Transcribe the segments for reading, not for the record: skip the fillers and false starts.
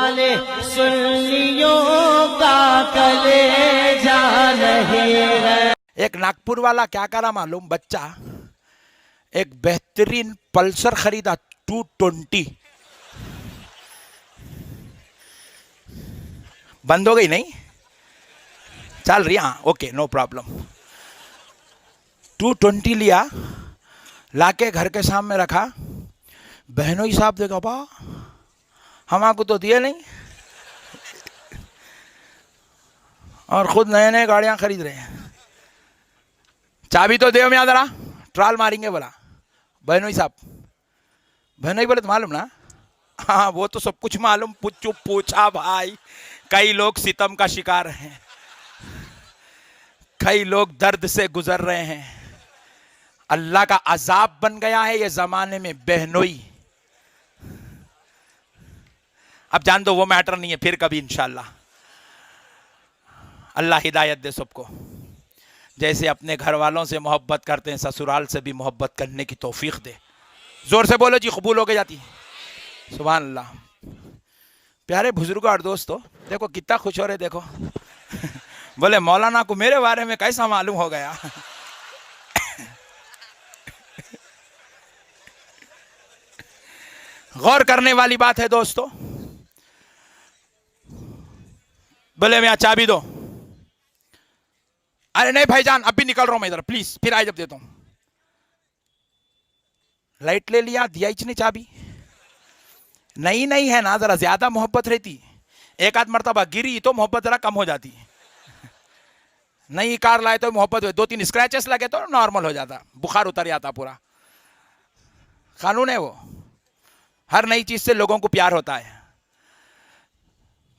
वाले सुन्नियों का कलेजा नहीं है। एक नागपुर वाला क्या करा मालूम, बच्चा एक बेहतरीन पल्सर खरीदा 220। बंद हो गई नहीं, चल रही, हाँ ओके नो प्रॉब्लम। 220 लिया, लाके घर के सामने रखा। बहनों ही साहब देखो बा, हम आपको तो दिए नहीं, और खुद नए नए गाड़ियां खरीद रहे हैं। चाबी तो दे मैं जरा, ट्राल मारेंगे बोला। बहनोई साहब, बहनोई बोले तो मालूम ना, हाँ वो तो सब कुछ मालूम, पूछा भाई। कई लोग सितम का शिकार हैं, कई लोग दर्द से गुजर रहे हैं, अल्लाह का अजाब बन गया है ये जमाने में बहनोई। अब जान दो वो मैटर नहीं है, फिर कभी इंशाल्लाह। अल्लाह हिदायत दे सबको, जैसे अपने घर वालों से मोहब्बत करते हैं ससुराल से भी मोहब्बत करने की तौफीक दे। जोर से बोलो जी, कबूल हो के जाती है। सुभान अल्लाह। प्यारे बुजुर्गों और दोस्तों, देखो कितना खुश हो रहे, देखो बोले मौलाना को मेरे बारे में कैसा मालूम हो गया। गौर करने वाली बात है दोस्तों। बोले मैं चाबी दो, अरे नहीं भाईजान अभी निकल रहा हूं मैं इधर, प्लीज फिर आए जब देता हूं। लाइट ले लिया, दिया ही नहीं चाबी। नहीं नहीं है ना, जरा ज्यादा मोहब्बत रहती, एक आध मरतबा गिरी तो मोहब्बत जरा कम हो जाती। नई कार लाए तो मोहब्बत हुई, 2-3 स्क्रैचेस लगे तो नॉर्मल हो जाता, बुखार उतर जाता पूरा। कानून है वो, हर नई चीज से लोगों को प्यार होता है।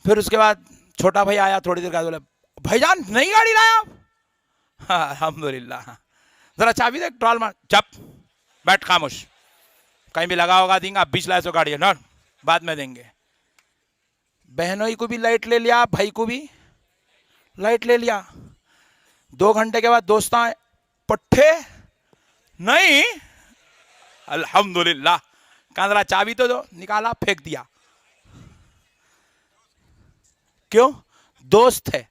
फिर उसके बाद छोटा भाई आया थोड़ी देर बाद, बोला भाईजान नई गाड़ी लाया आप? हाँ अल्हम्दुलिल्लाह। जरा चाबी दे, ट्रॉल मार। चप बैठ खामोश, कहीं भी लगा होगा देंगे, आप 20 लाख सौ गाड़ी है ना, बाद में देंगे। बहनों को भी लाइट ले लिया, भाई को भी लाइट ले लिया। 2 घंटे के बाद दोस्त आए, पट्टे नहीं, अल्हम्दुलिल्लाह। कहा जरा चाबी तो दो, निकाला फेंक दिया। क्यों? दोस्त है।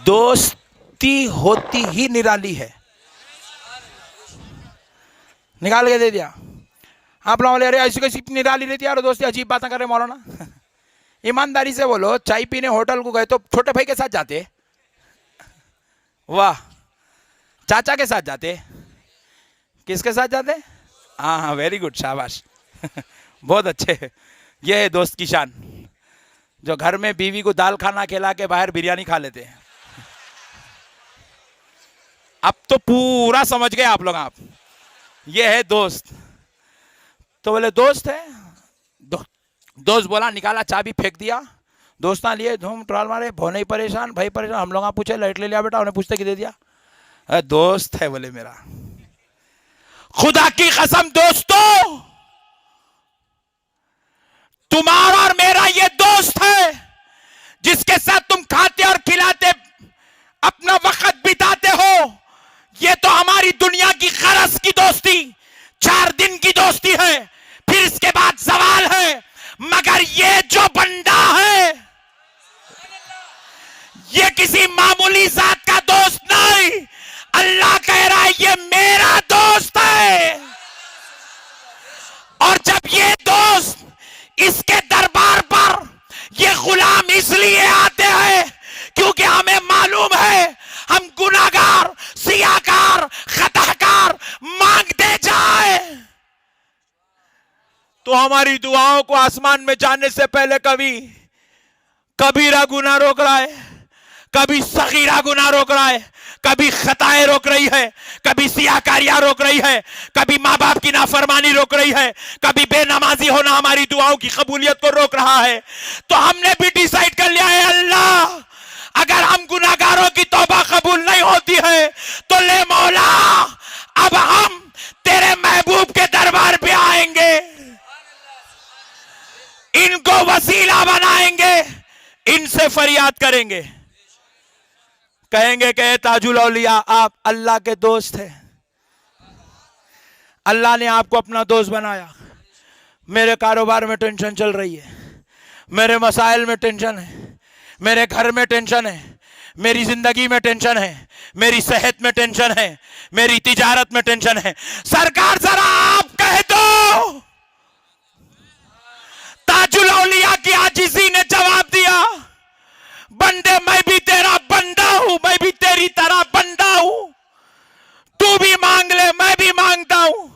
दोस्ती होती ही निराली है। निकाल के दे दिया। आप लोग बोले अरे ऐसी कैसी निराली रहती है यार दोस्ती, अजीब बातें कर रहे मौलाना। ईमानदारी से बोलो, चाय पीने होटल को गए तो छोटे भाई के साथ जाते? वाह। चाचा के साथ जाते? किसके साथ जाते? हाँ हाँ वेरी गुड, शाबाश। बहुत अच्छे। ये है दोस्त की शान, जो घर में बीवी को दाल खाना खिला के बाहर बिरयानी खा लेते हैं। अब तो पूरा समझ गए आप लोग। आप ये है दोस्त। तो बोले दोस्त है, दोस्त बोला, निकाला चाबी फेंक दिया। दोस्त ना लिए, धूम ट्रॉल मारे, भोने ही परेशान, भाई परेशान। हम लोग पूछे लाइट ले लिया बेटा, उन्हें पूछते कि दे दिया। दोस्त है बोले मेरा। खुदा की कसम दोस्तों, तुम्हारा और मेरा ये दोस्त है जिसके साथ तुम खाते और खिलाते अपना वक्त बिताते हो। ये तो हमारी दुनिया की खरस की दोस्ती 4 दिन की दोस्ती है, फिर इसके बाद सवाल है। मगर ये जो बंदा है, ये किसी मामूली जात का दोस्त नहीं। अल्लाह कह रहा है ये मेरा दोस्त है। और जब ये दोस्त इसके दरबार पर ये गुलाम इसलिए आते हैं क्योंकि हमें मालूम है हम गुनाहगार, सियाकार, खताकार मांगते जाए तो हमारी दुआओं को आसमान में जाने से पहले कभी कबीरा गुनाह रोक रहा है, कभी सगीरा गुनाह रोक रहा है, कभी खताएं रोक रही है, कभी सियाकारियां रोक रही है, कभी माँ बाप की नाफरमानी रोक रही है, कभी बेनमाजी होना हमारी दुआओं की कबूलियत को रोक रहा है। तो हमने भी डिसाइड कर लिया है, अल्लाह अगर हम गुनाहगारों की तौबा कबूल नहीं होती है तो ले मौला, अब हम तेरे महबूब के दरबार पे आएंगे, इनको वसीला बनाएंगे, इनसे फरियाद करेंगे, कहेंगे कि ताजुल औलिया आप अल्लाह के दोस्त हैं, अल्लाह ने आपको अपना दोस्त बनाया। मेरे कारोबार में टेंशन चल रही है, मेरे मसाइल में टेंशन है, मेरे घर में टेंशन है, मेरी जिंदगी में टेंशन है, मेरी सेहत में टेंशन है, मेरी तिजारत में टेंशन है। सरकार जरा आप कह दो। ताजुल औलिया की आजिज़ी ने जवाब दिया, बंदे मैं भी तेरा बंदा हूं, मैं भी तेरी तरह बंदा हूं, तू भी मांग ले मैं भी मांगता हूं,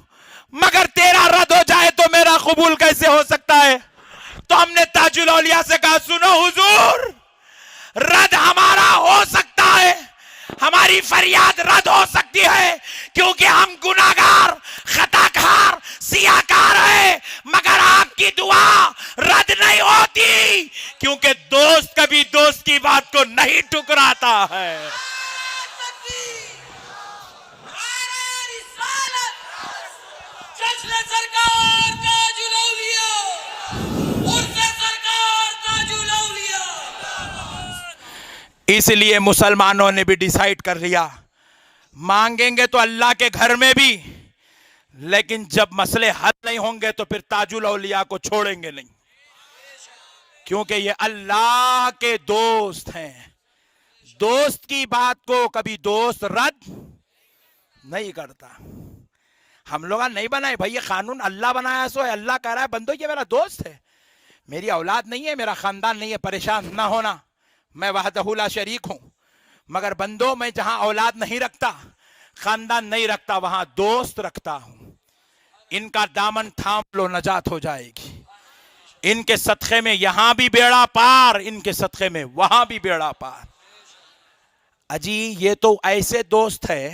मगर तेरा रद्द हो जाए तो मेरा कबूल कैसे हो सकता है। तो हमने ताजुल औलिया से कहा, सुनो हुजूर, रद्द हमारा हो सकता है, हमारी फरियाद रद्द हो सकती है, क्योंकि हम गुनाहगार, खताकार, सियाकार है, मगर आपकी दुआ रद्द नहीं होती, क्योंकि दोस्त कभी दोस्त की बात को नहीं ठुकराता है। सरकार ताजुल औलिया, उर्से सरकार ताजुल औलिया। इसलिए मुसलमानों ने भी डिसाइड कर लिया, मांगेंगे तो अल्लाह के घर में भी, लेकिन जब मसले हल नहीं होंगे तो फिर ताजुल औलिया को छोड़ेंगे नहीं, क्योंकि ये अल्लाह के दोस्त हैं। दोस्त की बात को कभी दोस्त रद्द नहीं करता। हम लोग नहीं बनाए भाई, ये कानून अल्लाह बनाया, सो है अल्लाह कह रहा है बंदो ये मेरा दोस्त है, मेरी औलाद नहीं है, मेरा खानदान नहीं है, परेशान ना होना, मैं वहदहू ला शरीक हूं, मगर बंदो मैं जहां औलाद नहीं रखता, खानदान नहीं रखता, वहां दोस्त रखता हूं। इनका दामन थाम लो, नजात हो जाएगी। इनके सदक़े में यहां भी बेड़ा पार, इनके सदक़े में वहां भी बेड़ा पार। अजी ये तो ऐसे दोस्त है,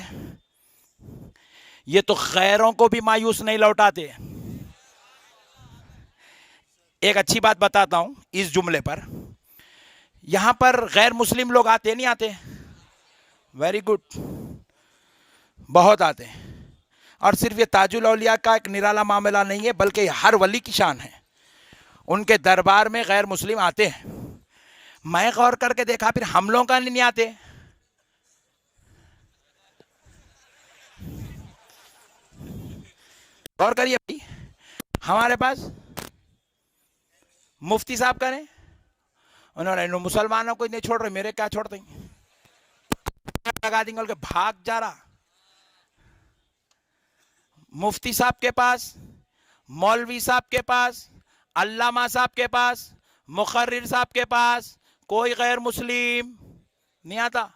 ये तो गैरों को भी मायूस नहीं लौटाते। एक अच्छी बात बताता हूं इस जुमले पर, यहां पर गैर मुस्लिम लोग आते नहीं आते? वेरी गुड, बहुत आते हैं। और सिर्फ ये ताजुल औलिया का एक निराला मामला नहीं है, बल्कि हर वली की शान है, उनके दरबार में गैर मुस्लिम आते हैं। मैं गौर करके देखा, फिर हम लोगों का नहीं आते। गौर करिए भाई, हमारे पास मुफ्ती साहब का नहीं, उन्होंने मुसलमानों को नहीं छोड़ रहे, मेरे क्या छोड़ देंगे, लगा देंगे, बोल के भाग जा रहा। मुफ्ती साहब के पास, मौलवी साहब के पास, अल्लामा साहब के पास, मुखर्रिर साहब के पास कोई गैर मुस्लिम नहीं आता।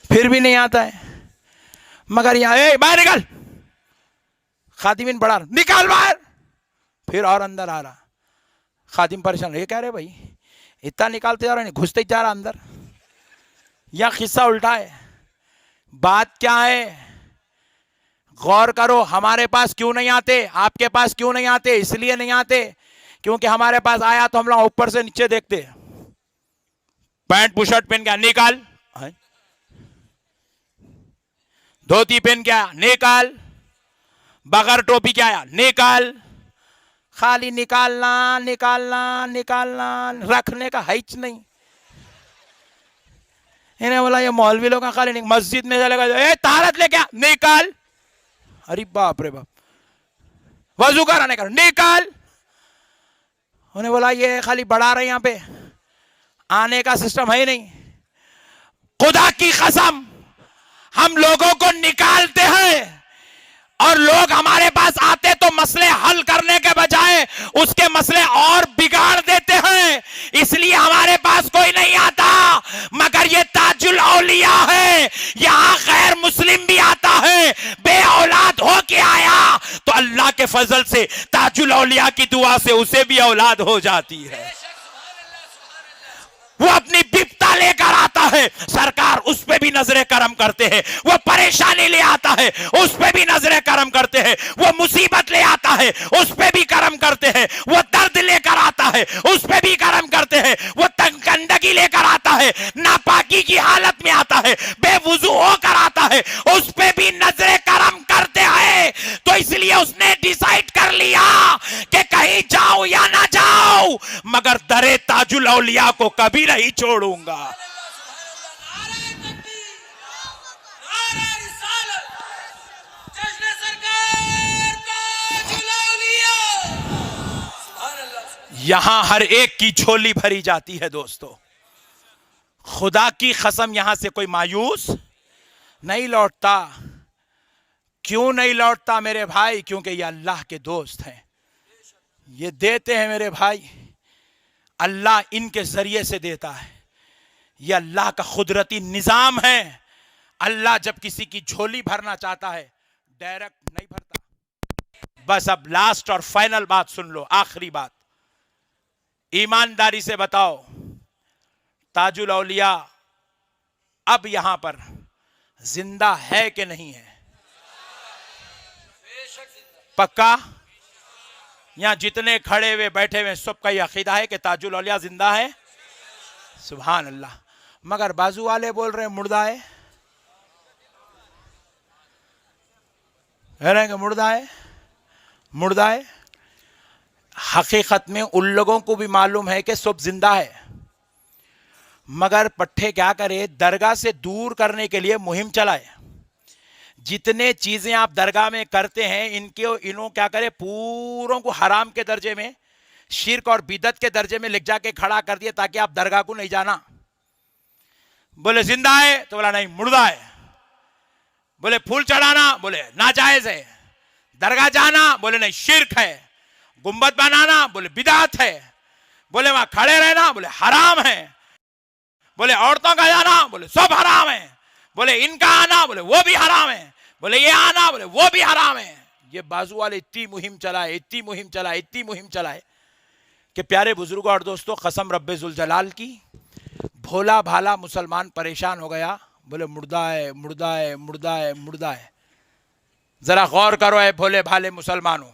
फिर भी नहीं आता है, मगर यहां बाहर निकल, खादिमिन बढ़ा निकाल बाहर, फिर और अंदर आ रहा। खादिम परेशान, ये कह रहे भाई इतना निकालते जा रहे, घुसते जा रहा अंदर। यह किस्सा उल्टा है। बात क्या है, गौर करो, हमारे पास क्यों नहीं आते, आपके पास क्यों नहीं आते? इसलिए नहीं आते क्योंकि हमारे पास आया तो हम लोग ऊपर से नीचे देखते, पैंट बुशर्ट पहन के निकाल, धोती पहन के आया निकाल, बगैर टोपी के आया निकाल, खाली निकालना निकालना निकालना, रखने का हिच नहीं। इन्हें बोला ये मौलवी लोग का खाली नहीं, मस्जिद में चलेगा, ए तारत लेके आ निकाल, अरे बाप रे बाप, वजू कराने का निकाल। उन्हें बोला ये खाली बढ़ा रहे, यहाँ पे आने का सिस्टम है ही नहीं। खुदा की कसम, हम लोगों को निकालते हैं और लोग हमारे पास आते तो मसले हल करने के बजाय उसके मसले और बिगाड़ देते हैं। इसलिए हमारे पास कोई नहीं आता, मगर ये ताजुल औलिया है, यहां गैर मुस्लिम भी आता है, बे औलाद हो के आया तो अल्लाह के फजल से, ताजुल औलिया की दुआ से उसे भी औलाद हो जाती है। वो अपनी विपता लेकर आता है, सरकार उस पे भी नजरे करम करते हैं। वो परेशानी ले आता है, उस पे भी नजरे करम करते हैं। वो मुसीबत ले आता है, उस पे भी करम करते हैं। वो दर्द लेकर आता है, उस पे भी करम करते हैं। वो गंदगी लेकर आता है, नापाकी की हालत में आता है, बेवुजू होकर आता है, उस पे भी नजरे करम करते हैं। तो इसलिए उसने डिसाइड कर लिया कि कहीं जा ताजुल औलिया को कभी नहीं छोड़ूंगा। नारे तकबीर, नारे रिसालत, जश्न सरकार ताजुल औलिया। सुभान अल्लाह। यहां हर एक की झोली भरी जाती है दोस्तों। खुदा की कसम यहां से कोई मायूस नहीं लौटता। क्यों नहीं लौटता मेरे भाई? क्योंकि ये अल्लाह के दोस्त हैं, ये देते हैं मेरे भाई। अल्लाह इनके जरिए से देता है, ये अल्लाह का कुदरती निजाम है। अल्लाह जब किसी की झोली भरना चाहता है डायरेक्ट नहीं भरता। बस अब लास्ट और फाइनल बात सुन लो, आखिरी बात। ईमानदारी से बताओ, ताजुल औलिया अब यहां पर जिंदा है कि नहीं है? पक्का? यहां जितने खड़े हुए बैठे हुए सबका यह अकीदा है कि ताजुल औलिया जिंदा है। सुभान अल्लाह। मगर बाजू वाले बोल रहे हैं मुर्दा है, कह रहे हैं कि मुर्दा है, मुर्दा है। हकीकत में उन लोगों को भी मालूम है कि सब जिंदा है, मगर पट्टे क्या करे, दरगाह से दूर करने के लिए मुहिम चलाए। जितने चीजें आप दरगाह में करते हैं इन्हों क्या करे, पूरों को हराम के दर्जे में, शिर्क और बिदत के दर्जे में लिख जाके खड़ा कर दिया ताकि आप दरगाह को नहीं जाना। बोले जिंदा है तो बोला नहीं मुर्दा है। बोले फूल चढ़ाना, बोले नाजायज है। दरगाह जाना, बोले नहीं शिर्क है। गुंबद बनाना, बोले बिदात है। बोले वहां खड़े रहना, बोले हराम है। बोले औरतों का जाना, बोले सब हराम है। बोले इनका आना, बोले वो भी हराम है। बोले ये आना, बोले वो भी हराम है। ये बाजू वाले इतनी मुहिम चलाए, इतनी मुहिम चलाए, इतनी मुहिम चलाए कि प्यारे बुजुर्गों और दोस्तों, कसम रब्बे जुल जलाल की, भोला भाला मुसलमान परेशान हो गया। बोले मुर्दा है, मुर्दा है, मुर्दा है, मुर्दा है। जरा गौर करो है भोले भाले मुसलमानों,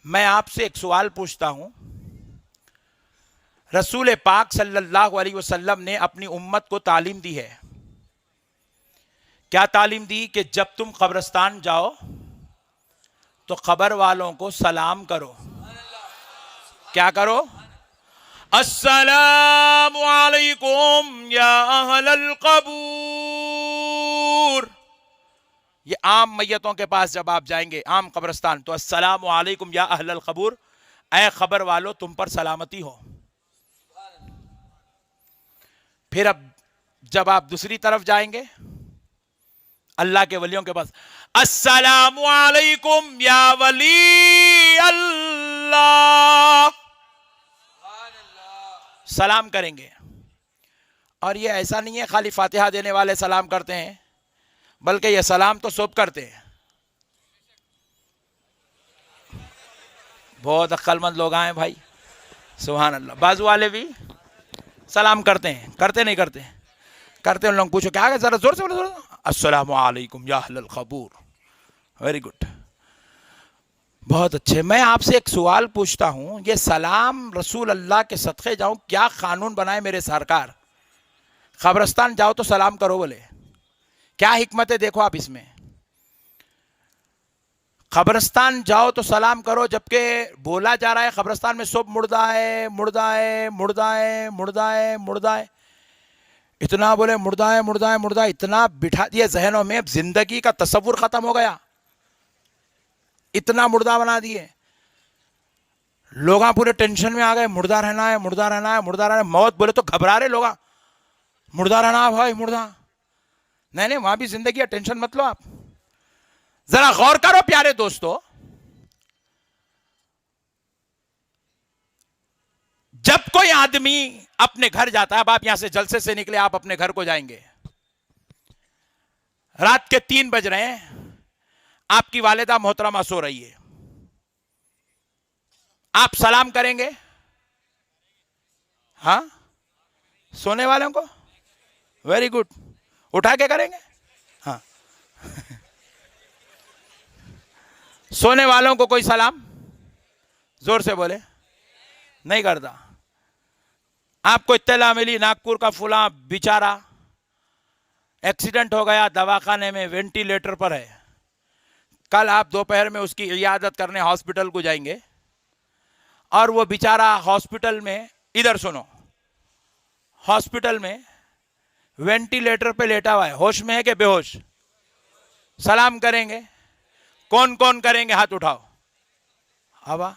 मैं आपसे एक सवाल पूछता हूं। रसूल पाक सल्लल्लाहु अलैहि वसल्लम ने अपनी उम्मत को तालीम दी है। क्या तालीम दी? कि जब तुम कब्रिस्तान जाओ तो कब्र वालों को सलाम करो। क्या करो? अस्सलामु अलैकुम या अहलल कबूर। ये आम मैयतों के पास जब आप जाएंगे, आम कब्रिस्तान, तो अस्सलामु अलैकुम या अहलल कबूर, ऐ खबर वालों तुम पर सलामती हो। फिर अब जब आप दूसरी तरफ जाएंगे अल्लाह के वलियों के पास, अस्सलामु अलैकुम या वली अल्लाह, सलाम करेंगे। और ये ऐसा नहीं है खाली फातिहा देने वाले सलाम करते हैं, बल्कि ये सलाम तो सब करते हैं। बहुत अक्लमंद लोग आए भाई, सुभान अल्लाह। बाजू वाले भी सलाम करते हैं, करते नहीं करते? करते। उन लोग पूछो क्या है, जरा जोर से बोलो, अस्सलामु अलैकुम या अहलल कबूर। वेरी गुड, बहुत अच्छे। मैं आपसे एक सवाल पूछता हूं, ये सलाम रसूल अल्लाह के सदक़े जाऊं, क्या कानून बनाए मेरे सरकार? कब्रिस्तान जाओ तो सलाम करो, बोले क्या हिकमत है? देखो आप इसमें, कब्रिस्तान जाओ तो सलाम करो, जबकि बोला जा रहा है कब्रिस्तान में सब मुर्दा है, मुर्दा है, मुर्दा है, मुर्दा है, मुर्दा है। इतना बोले मुर्दा है, मुर्दा है, मुर्दा, इतना बिठा दिया जहनों में, जिंदगी का तस्वुर खत्म हो गया। इतना मुर्दा बना दिए, लोग पूरे टेंशन में आ गए, मुर्दा रहना है, मुर्दा रहना है, मुर्दा रहना है। मौत बोले तो घबरा रहे लोग, मुर्दा रहना है भाई, मुर्दा नहीं। नहीं, वहां भी जिंदगी है, टेंशन मत लो आप। जरा गौर करो प्यारे दोस्तों, जब कोई आदमी अपने घर जाता है, अब आप यहां से जलसे से निकले, आप अपने घर को जाएंगे, रात के 3 बज रहे हैं, आपकी वालिदा मोहतरमा सो रही है, आप सलाम करेंगे? हाँ, सोने वालों को? वेरी गुड, उठा के करेंगे? हाँ। सोने वालों को कोई सलाम? जोर से बोले। नहीं करता। आपको इत्तला मिली नागपुर का फुला बेचारा एक्सीडेंट हो गया, दवाखाने में वेंटिलेटर पर है, कल आप दोपहर में उसकी इयादत करने हॉस्पिटल को जाएंगे, और वो बेचारा हॉस्पिटल में, इधर सुनो, हॉस्पिटल में वेंटिलेटर पे लेटा हुआ है, होश में है कि बेहोश? सलाम करेंगे? कौन कौन करेंगे? हाथ उठाओ। हवा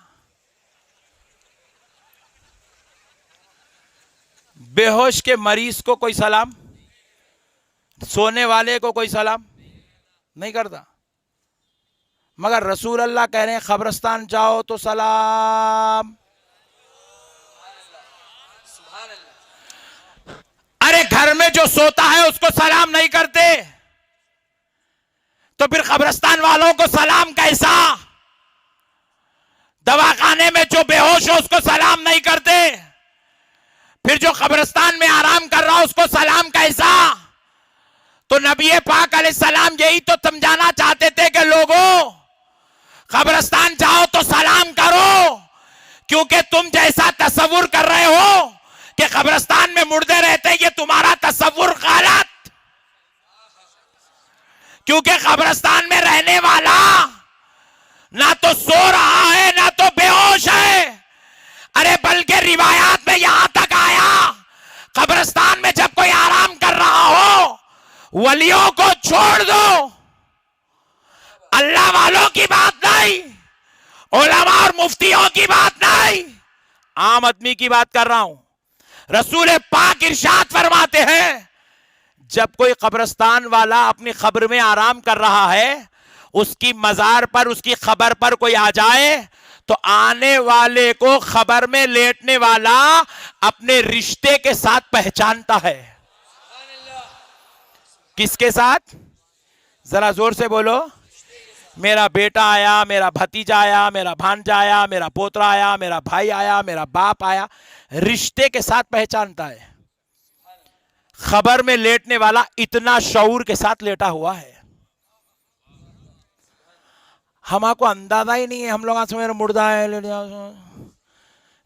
बेहोश के मरीज को कोई सलाम, सोने वाले को कोई सलाम नहीं करता। मगर रसूल अल्लाह कह रहे हैं कब्रिस्तान जाओ तो सलाम। अरे घर में जो सोता है उसको सलाम नहीं करते, तो फिर कब्रिस्तान वालों को सलाम कैसा? दवाखाने में जो बेहोश हो उसको सलाम नहीं करते, फिर जो कब्रिस्तान में आराम कर रहा हो उसको सलाम कैसा? तो नबी पाक अलैहिस्सलाम यही तो समझाना चाहते थे कि लोगों, कब्रिस्तान जाओ तो सलाम करो, क्योंकि तुम जैसा तसव्वुर कर रहे हो कि कब्रिस्तान में मुर्दे रहते, ये तुम्हारा तसव्वुर गलत। क्योंकि कब्रिस्तान में रहने वाला ना तो सो रहा है ना तो बेहोश है। अरे बल्कि रिवायात में यहां तक आया, कब्रिस्तान में जब कोई आराम कर रहा हो, वलियों को छोड़ दो, अल्लाह वालों की बात नहीं, उलमा और मुफ्तियों की बात नहीं, आम आदमी की बात कर रहा हूं। रसूल पाक इरशाद फरमाते हैं, जब कोई कब्रिस्तान वाला अपनी खबर में आराम कर रहा है, उसकी मजार पर, उसकी खबर पर कोई आ जाए, तो आने वाले को खबर में लेटने वाला अपने रिश्ते के साथ पहचानता है। किसके साथ? जरा जोर से बोलो। मेरा बेटा आया, मेरा भतीजा आया, मेरा भांजा आया, मेरा पोतरा आया, मेरा भाई आया, मेरा बाप आया, रिश्ते के साथ पहचानता है। खबर में लेटने वाला इतना शऊर के साथ लेटा हुआ है, हमको अंदाजा ही नहीं है। हम लोग आज मेरा मुर्दा है,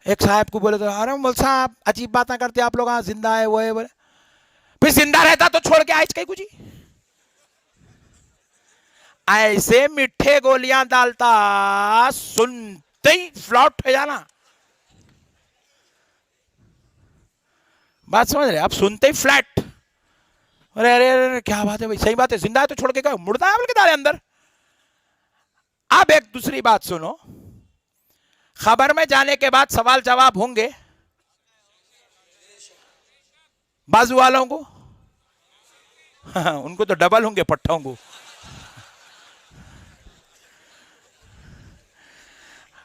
एक साहब को बोले तो अरे मौलवी साहब अजीब बातें करते आप लोग, जिंदा है वो है, बोले फिर जिंदा रहता तो छोड़ के आइस कहीं कुछ ऐसे मिठे गोलियां डालता, सुनते ही फ्लॉट हो जाना। बात समझ रहे? आप सुनते ही फ्लैट। अरे अरे अरे क्या बात है भाई, सही बात है, जिंदा है तो छोड़ के क्या, मुर्दा है बोल के डाले अंदर। अब एक दूसरी बात सुनो, खबर में जाने के बाद सवाल जवाब होंगे बाजू वालों को, उनको तो डबल होंगे पट्टों को।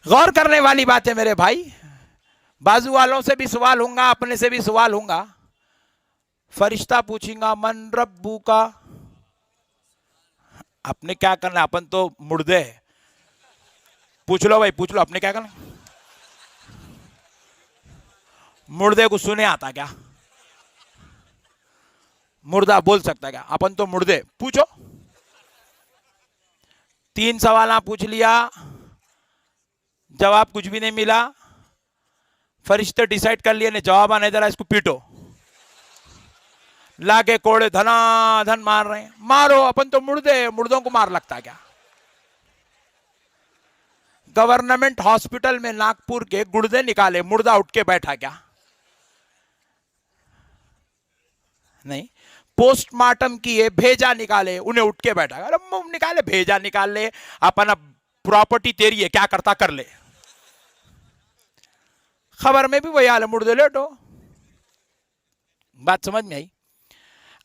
गौर करने वाली बात है मेरे भाई, बाजू वालों से भी सवाल होगा, अपने से भी सवाल होगा। फरिश्ता पूछेगा मन रब्बू का, अपने क्या करना, अपन तो मुर्दे हैं। पूछ लो भाई, पूछ लो, अपने क्या करना? मुर्दे को सुने आता क्या? मुर्दा बोल सकता क्या? अपन तो मुर्दे। पूछो, 3 सवाल पूछ लिया, जवाब कुछ भी नहीं मिला, फरिश्ते डिसाइड कर लिए ने जवाब आने जरा इसको पीटो, लाके कोड़े धनाधन मार रहे हैं। मारो, अपन तो मुर्दे, मुर्दों को मार लगता क्या? गवर्नमेंट हॉस्पिटल में नागपुर के गुर्दे निकाले, मुर्दा उठ के बैठा क्या? नहीं। पोस्टमार्टम किए, भेजा निकाले, उन्हें उठ के बैठा। अरे निकाले, भेजा निकाल ले, अपना प्रॉपर्टी तेरी है, क्या करता कर ले। खबर में भी वही हाल है, मुर्दे लेटो। बात समझ में आई?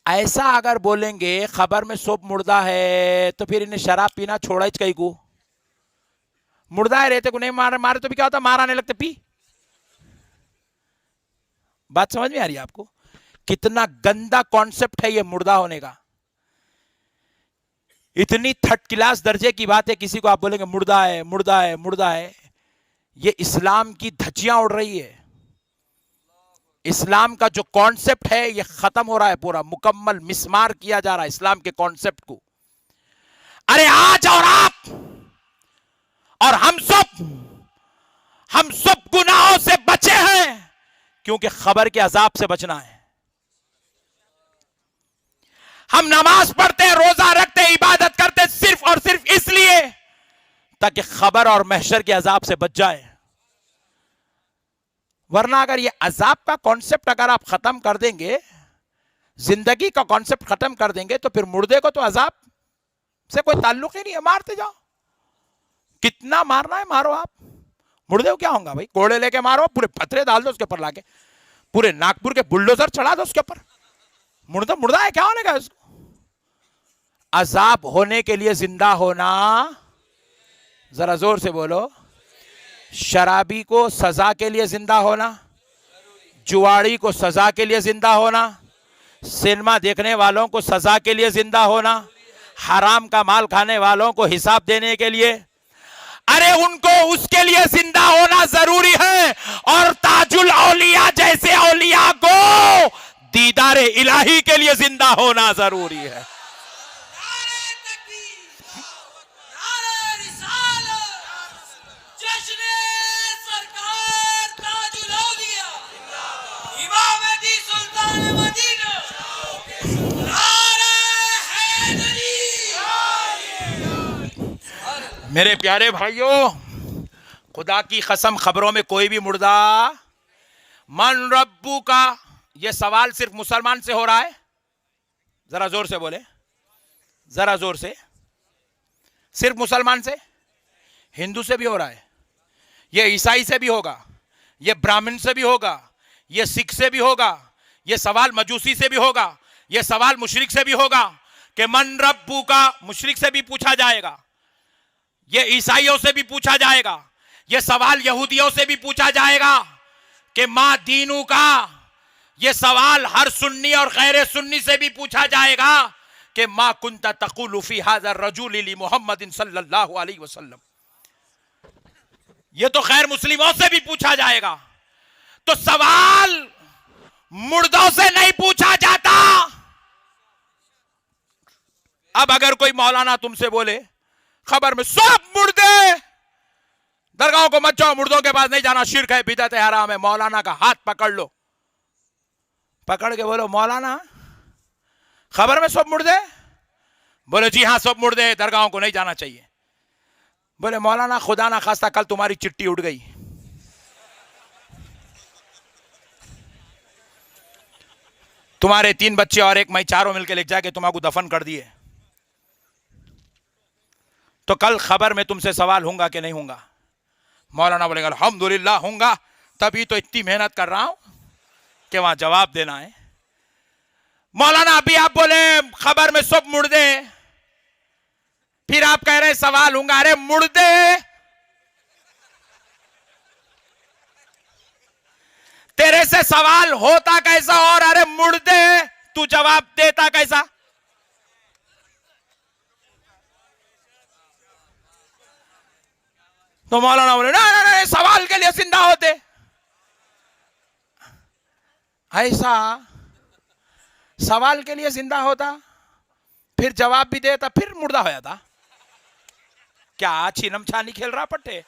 ऐसा अगर बोलेंगे खबर में सब मुर्दा है, तो फिर इन्हें शराब पीना छोड़ा ही कहीं को। मुर्दा है रहते को नहीं मारे, मारे तो भी क्या होता, मार आने लगते पी। बात समझ में आ रही है आपको? कितना गंदा कॉन्सेप्ट है ये मुर्दा होने का। इतनी थर्ड क्लास दर्जे की बात है, किसी को आप बोलेंगे मुर्दा है, मुर्दा है, मुर्दा है। ये इस्लाम की धज्जियां उड़ रही है। इस्लाम का जो कॉन्सेप्ट है ये खत्म हो रहा है, पूरा मुकम्मल मिसमार किया जा रहा है इस्लाम के कॉन्सेप्ट को। अरे आज और आप और हम सब गुनाहों से बचे हैं, क्योंकि खबर के अजाब से बचना है। हम नमाज पढ़ते हैं, रोजा रखते हैं, इबादत करते हैं सिर्फ और सिर्फ इसलिए ताकि खबर और महशर के अजाब से बच जाए। वरना अगर ये अजाब का कॉन्सेप्ट अगर आप खत्म कर देंगे, जिंदगी का कॉन्सेप्ट खत्म कर देंगे, तो फिर मुर्दे को तो अजाब से कोई ताल्लुक ही नहीं है, मारते जाओ, कितना मारना है मारो। आप मुर्दे को क्या होगा भाई, कोड़े लेके मारो, पूरे पत्थरे डाल दो उसके ऊपर, लाके पूरे नागपुर के बुलडोजर चढ़ा दो उसके ऊपर, मुर्दा मुर्दा है, क्या होने का उसको। अजाब होने के लिए जिंदा होना, जरा जोर से बोलो, शराबी को सजा के लिए जिंदा होना, जुआड़ी को सजा के लिए जिंदा होना, सिनेमा देखने वालों को सजा के लिए जिंदा होना, हराम का माल खाने वालों को हिसाब देने के लिए, अरे उनको उसके लिए जिंदा होना जरूरी है। और ताजुल औलिया जैसे औलिया को दीदार इलाही के लिए जिंदा होना जरूरी है। नारे तकबीर, नारे रिसालत, जश्ने सरकार ताजुल औलिया, इमाम दी सुल्तान मदीना, नारे हैदरी। मेरे प्यारे भाइयों, खुदा की कसम, खबरों में कोई भी मुर्दा, मन रब्बू का, यह सवाल सिर्फ मुसलमान से हो रहा है, जरा जोर से बोले, जरा जोर से, सिर्फ मुसलमान से, हिंदू से भी हो रहा है, यह ईसाई से भी होगा, यह ब्राह्मण से भी होगा, यह सिख से भी होगा, यह सवाल मजूसी से भी होगा, यह सवाल मुशरिक से भी होगा कि मन रब्बू का, मुशरिक से भी पूछा जाएगा, यह ईसाइयों से भी पूछा जाएगा, यह सवाल यहूदियों से भी पूछा जाएगा कि मां दीनू का, यह सवाल हर सुन्नी और गैर सुन्नी से भी पूछा जाएगा कि मां कुंता तकुलु फी हाज़ा रजूल ली मुहम्मदिन सल्लल्लाहु अलैहि वसल्लम। यह तो गैर मुस्लिमों से भी पूछा जाएगा। तो सवाल मुर्दों से नहीं पूछा जाता। अब अगर कोई मौलाना तुमसे बोले खबर में सब मुर्दे, दरगाहों को मत जाओ, मुर्दों के पास नहीं जाना, शिर्क है, बिदअत है, हराम है, मौलाना का हाथ पकड़ लो, पकड़ के बोलो मौलाना खबर में सब मुर्दे, बोले जी हां सब मुर्दे, दरगाहों को नहीं जाना चाहिए। बोले मौलाना खुदा ना खास्ता कल तुम्हारी चिट्ठी उड़ गई, तुम्हारे 3 बच्चे और एक मैं, चारों मिलकर लेके जाके तुम्हारे दफन कर दिए, तो कल खबर में तुमसे सवाल होगा कि नहीं होगा। मौलाना बोलेगा अल्हम्दुलिल्लाह होगा, तभी तो इतनी मेहनत कर रहा हूं कि वहां जवाब देना है। मौलाना अभी आप बोले खबर में सब मुर्दे, फिर आप कह रहे सवाल होगा। अरे मुर्दे तेरे से सवाल होता कैसा, और अरे मुर्दे तू जवाब देता कैसा। तो मौलाना बोले ना सवाल के लिए जिंदा होते, ऐसा सवाल के लिए जिंदा होता, फिर जवाब भी देता, फिर मुर्दा हो जाता। क्या छीनम छानी खेल रहा पट्टे।